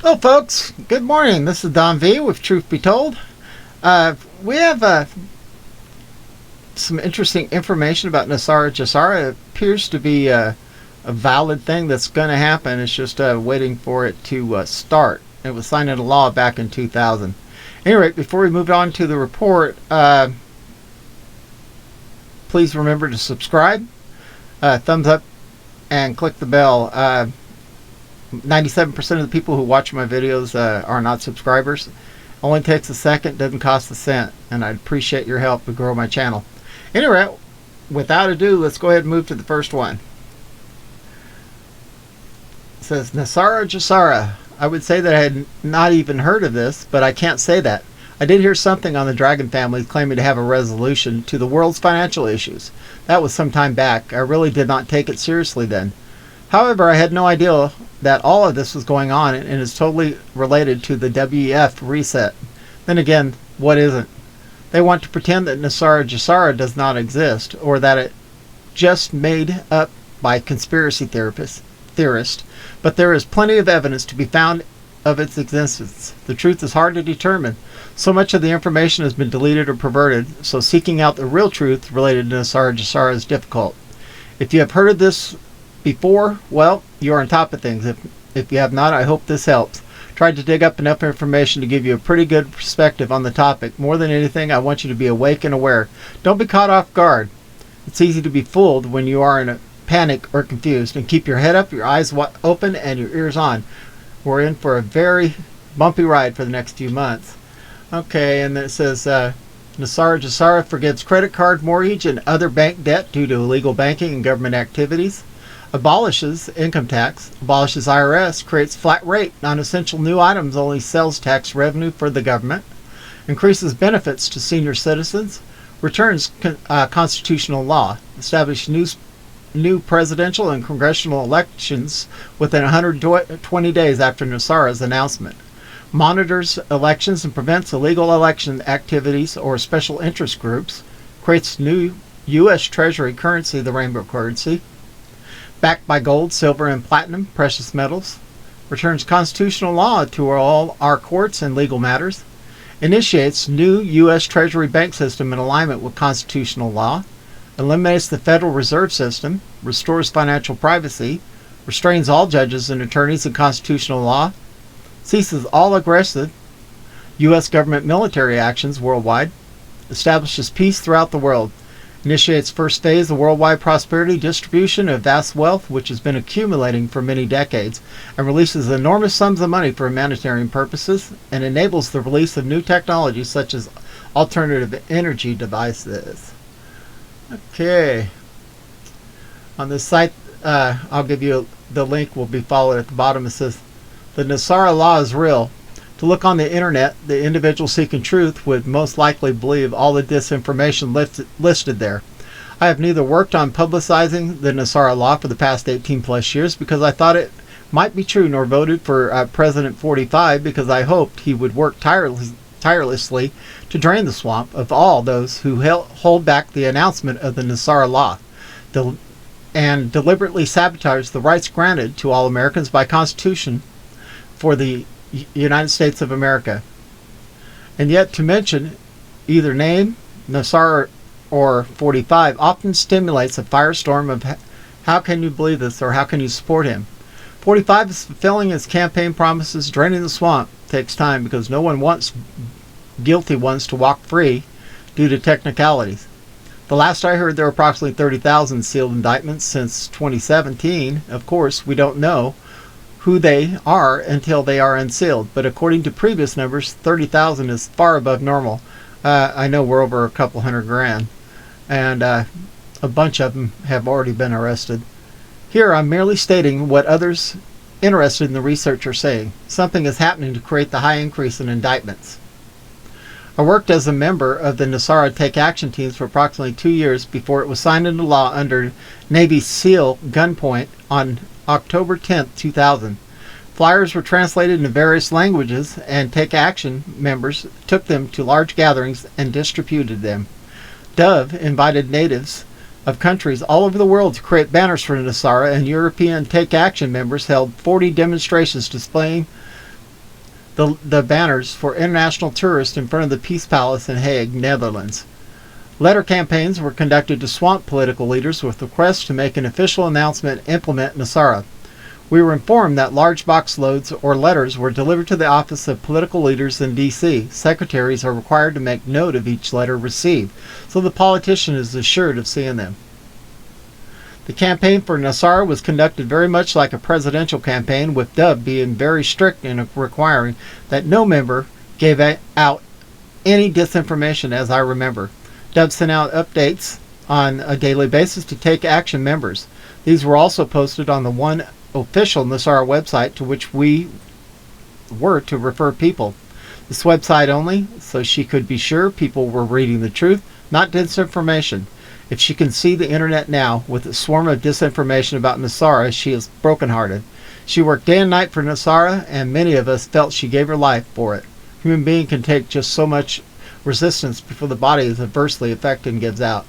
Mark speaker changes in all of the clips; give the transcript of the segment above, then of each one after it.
Speaker 1: Hello folks, good morning. This is Don V with Truth Be Told. We have some interesting information about Nesara. Gesara. It appears to be a valid thing that's going to happen. It's just waiting for it to start. It was signed into law back in 2000. Anyway, before we move on to the report, please remember to subscribe, thumbs up, and click the bell. 97% of the people who watch my videos are not subscribers. Only takes a second, doesn't cost a cent, and I'd appreciate your help to grow my channel. Anyway, without ado, let's go ahead and move to the first one. It says, Nesara Gesara. I would say that I had not even heard of this, but I can't say that. I did hear something on the Dragon family claiming to have a resolution to the world's financial issues. That was some time back. I really did not take it seriously then. However, I had no idea that all of this was going on and is totally related to the WEF reset. Then again, what isn't? They want to pretend that Nesara Gesara does not exist, or that it just made up by conspiracy theorists, but there is plenty of evidence to be found of its existence. The truth is hard to determine. So much of the information has been deleted or perverted, so seeking out the real truth related to Nesara Gesara is difficult. If you have heard of this before, well, you're on top of things. If you have not, I hope this helps. Tried to dig up enough information to give you a pretty good perspective on the topic. More than anything, I want you to be awake and aware. Don't be caught off guard. It's easy to be fooled when you are in a panic or confused. And keep your head up, your eyes open, and your ears on. We're in for a very bumpy ride for the next few months. Okay, and it says, Nesara Gesara forgives credit card, mortgage, and other bank debt due to illegal banking and government activities. Abolishes income tax, abolishes IRS, creates flat rate, non-essential new items, only sales tax revenue for the government, increases benefits to senior citizens, returns constitutional law, establishes new presidential and congressional elections within 120 days after Nesara's announcement, monitors elections and prevents illegal election activities or special interest groups, creates new U.S. Treasury currency, the rainbow currency, backed by gold, silver, and platinum, precious metals, returns constitutional law to all our courts and legal matters, initiates new U.S. Treasury bank system in alignment with constitutional law, eliminates the Federal Reserve System, restores financial privacy, restrains all judges and attorneys in constitutional law, ceases all aggressive U.S. government military actions worldwide, establishes peace throughout the world, initiates first phase of worldwide prosperity distribution of vast wealth which has been accumulating for many decades, and releases enormous sums of money for humanitarian purposes, and enables the release of new technologies such as alternative energy devices. Okay. On this site, I'll give you the link will be followed at the bottom. It says, the Nesara law is real. To look on the internet, the individual seeking truth would most likely believe all the disinformation listed there. I have neither worked on publicizing the Nesara law for the past 18 plus years because I thought it might be true, nor voted for President 45 because I hoped he would work tirelessly to drain the swamp of all those who hold back the announcement of the Nesara law and deliberately sabotage the rights granted to all Americans by Constitution for the United States of America. And yet to mention either name, Nesara or 45, often stimulates a firestorm of how can you believe this or how can you support him. 45 is fulfilling his campaign promises. Draining the swamp takes time because no one wants guilty ones to walk free due to technicalities. The last I heard, there were approximately 30,000 sealed indictments since 2017. Of course, we don't know who they are until they are unsealed, but according to previous numbers, 30,000 is far above normal. I know we're over a couple hundred grand, and a bunch of them have already been arrested. Here I'm merely stating what others interested in the research are saying. Something is happening to create the high increase in indictments. I worked as a member of the Nesara Take Action teams for approximately 2 years before it was signed into law under Navy SEAL gunpoint on October 10, 2000. Flyers were translated into various languages, and Take Action members took them to large gatherings and distributed them. Dove invited natives of countries all over the world to create banners for Nesara, and European Take Action members held 40 demonstrations displaying the banners for international tourists in front of the Peace Palace in Hague, Netherlands. Letter campaigns were conducted to swamp political leaders with requests to make an official announcement and implement Nesara. We were informed that large box loads or letters were delivered to the office of political leaders in D.C. Secretaries are required to make note of each letter received, so the politician is assured of seeing them. The campaign for Nesara was conducted very much like a presidential campaign, with Dub being very strict in requiring that no member gave out any disinformation, as I remember. Dub sent out updates on a daily basis to take action members. These were also posted on the one official Nesara website to which we were to refer people. This website only, so she could be sure people were reading the truth, not disinformation. If she can see the internet now with a swarm of disinformation about Nesara, she is brokenhearted. She worked day and night for Nesara, and many of us felt she gave her life for it. A human being can take just so much resistance before the body is adversely affected and gives out.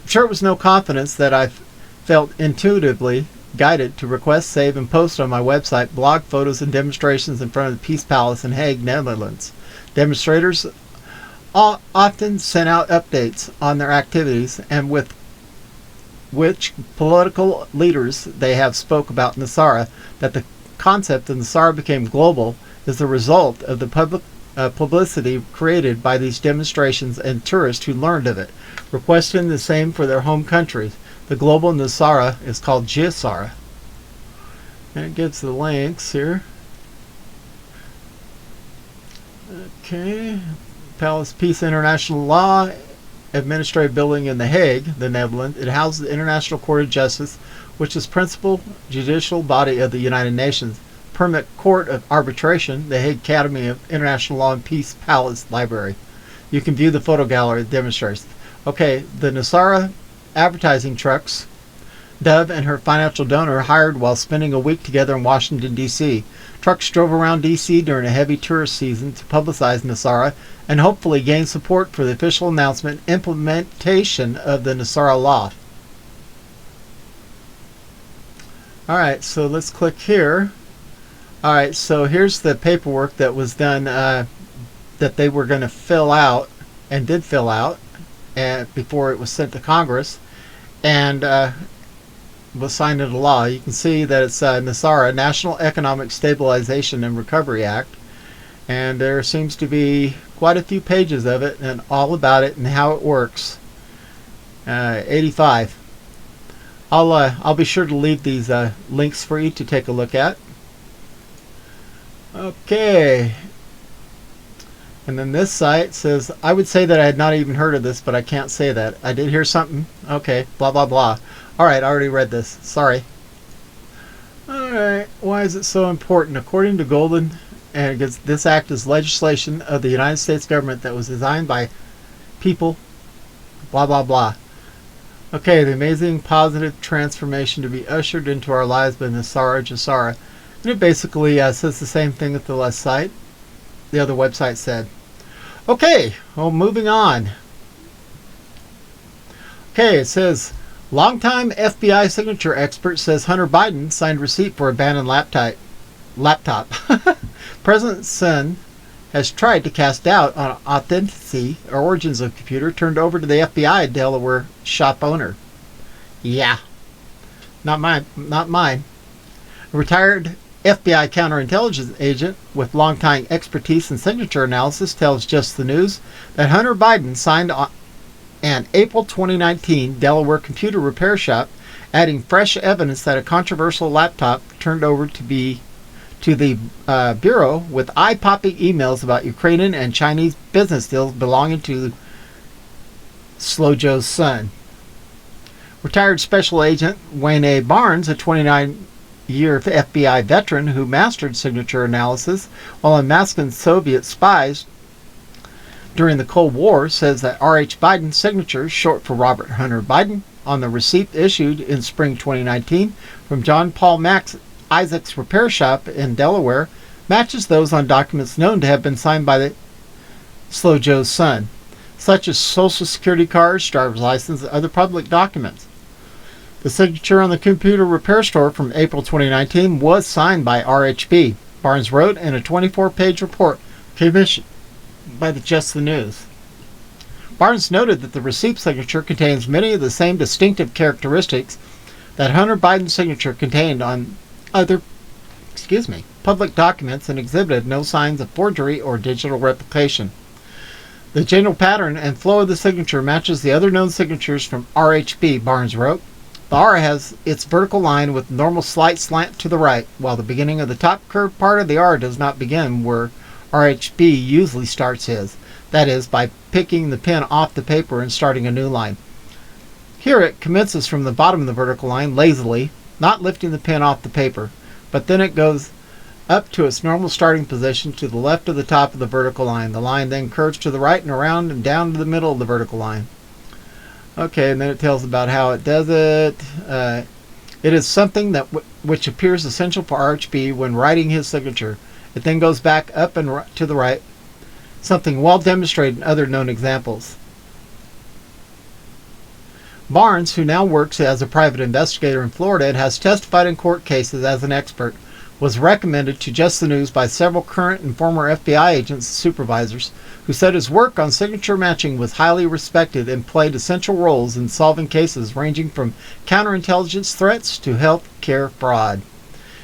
Speaker 1: I'm sure it was no confidence that I felt intuitively guided to request, save, and post on my website blog photos and demonstrations in front of the Peace Palace in Hague, Netherlands. Demonstrators often sent out updates on their activities and with which political leaders they have spoke about Nesara. That the concept of Nesara became global is the result of the publicity created by these demonstrations and tourists who learned of it, requesting the same for their home countries. The global Nesara is called Gesara. And it gives the links here. Okay. Palace Peace International Law Administrative Building in The Hague, the Netherlands. It houses the International Court of Justice, which is principal judicial body of the United Nations. Permanent Court of Arbitration, the Hague Academy of International Law and Peace Palace Library. You can view the photo gallery that demonstrates. Okay, the Nesara advertising trucks Dove and her financial donor hired while spending a week together in Washington, D.C. Trucks drove around D.C. during a heavy tourist season to publicize Nesara and hopefully gain support for the official announcement and implementation of the Nesara law. Alright, so let's click here. Alright, so here's the paperwork that was done that they were going to fill out and did fill out before it was sent to Congress and was signed into law. You can see that it's Nesara, National Economic Stabilization and Recovery Act, and there seems to be quite a few pages of it and all about it and how it works. 85. I'll be sure to leave these links for you to take a look at. Okay. And then this site says, I would say that I had not even heard of this, but I can't say that. I did hear something. Okay, blah, blah, blah. Alright, I already read this. Sorry. Alright, why is it so important? According to Golden, and this act is legislation of the United States government that was designed by people, blah, blah, blah. Okay, the amazing positive transformation to be ushered into our lives by Nesara Gesara. And it basically says the same thing that the last site, the other website said. Okay, well, moving on. Okay, it says, longtime FBI signature expert says Hunter Biden signed receipt for abandoned laptop. President Sun has tried to cast doubt on authenticity or origins of computer turned over to the FBI Delaware shop owner. Yeah. Not mine. A retired FBI counterintelligence agent with long-time expertise in signature analysis tells Just the News that Hunter Biden signed an April 2019 Delaware computer repair shop, adding fresh evidence that a controversial laptop turned over to the Bureau with eye-popping emails about Ukrainian and Chinese business deals belonging to Slow Joe's son. Retired Special Agent Wayne A. Barnes, a 29-year FBI veteran who mastered signature analysis while unmasking Soviet spies during the Cold War, says that R.H. Biden's signature, short for Robert Hunter Biden, on the receipt issued in spring 2019 from John Paul Isaac's repair shop in Delaware matches those on documents known to have been signed by the Slow Joe's son, such as Social Security cards, driver's license, and other public documents. The signature on the computer repair store from April 2019 was signed by RHB. Barnes wrote in a 24-page report commissioned by the Just the News. Barnes noted that the receipt signature contains many of the same distinctive characteristics that Hunter Biden's signature contained on other public documents and exhibited no signs of forgery or digital replication. The general pattern and flow of the signature matches the other known signatures from RHB, Barnes wrote. The R has its vertical line with normal slight slant to the right, while the beginning of the top curved part of the R does not begin where RHB usually starts his, that is, by picking the pen off the paper and starting a new line. Here it commences from the bottom of the vertical line lazily, not lifting the pen off the paper, but then it goes up to its normal starting position to the left of the top of the vertical line. The line then curves to the right and around and down to the middle of the vertical line. Okay, and then it tells about how it does it. It is something that which appears essential for RHB when writing his signature. It then goes back up and to the right, something well demonstrated in other known examples. Barnes, who now works as a private investigator in Florida and has testified in court cases as an expert, was recommended to Just the News by several current and former FBI agents and supervisors who said his work on signature matching was highly respected and played essential roles in solving cases ranging from counterintelligence threats to health care fraud.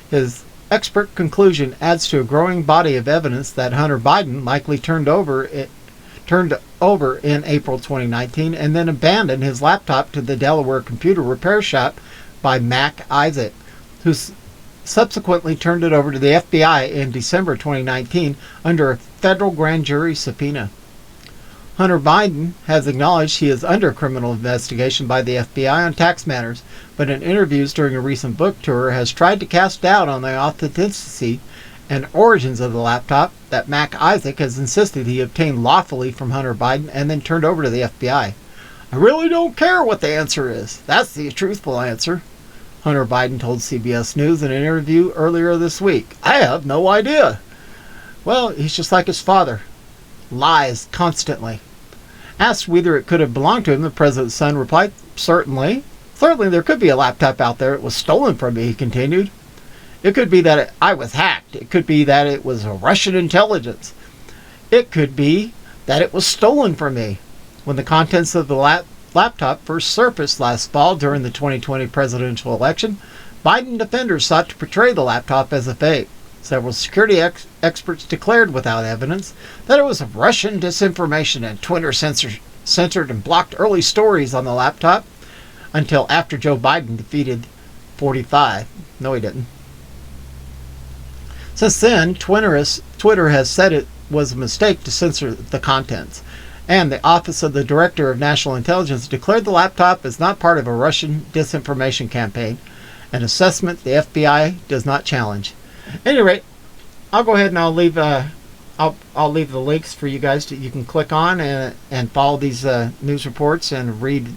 Speaker 1: His expert conclusion adds to a growing body of evidence that Hunter Biden likely turned over in April 2019 and then abandoned his laptop to the Delaware computer repair shop by Mac Isaac, who subsequently turned it over to the FBI in December 2019 under a federal grand jury subpoena. Hunter Biden has acknowledged he is under criminal investigation by the FBI on tax matters, but in interviews during a recent book tour has tried to cast doubt on the authenticity and origins of the laptop that Mac Isaac has insisted he obtained lawfully from Hunter Biden and then turned over to the FBI. I really don't care what the answer is. That's the truthful answer, Hunter Biden told CBS News in an interview earlier this week. I have no idea. Well, he's just like his father. Lies constantly. Asked whether it could have belonged to him, the president's son replied, Certainly. Certainly there could be a laptop out there. It was stolen from me, he continued. It could be that I was hacked. It could be that it was a Russian intelligence. It could be that it was stolen from me. When the contents of the laptop first surfaced last fall during the 2020 presidential election, Biden defenders sought to portray the laptop as a fake. Several security experts declared without evidence that it was Russian disinformation, and Twitter censored and blocked early stories on the laptop until after Joe Biden defeated 45. No, he didn't. Since then, Twitter has said it was a mistake to censor the contents, and the Office of the Director of National Intelligence declared the laptop as not part of a Russian disinformation campaign, an assessment the FBI does not challenge. At any rate, I'll go ahead and I'll leave the links for you guys you can click on and follow these news reports and read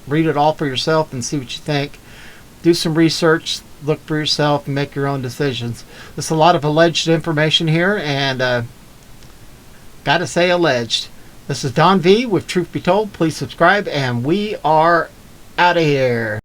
Speaker 1: it all for yourself and see what you think. Do some research, look for yourself, and make your own decisions. There's a lot of alleged information here, and gotta say alleged. This is Don V with Truth Be Told. Please subscribe, and we are out of here.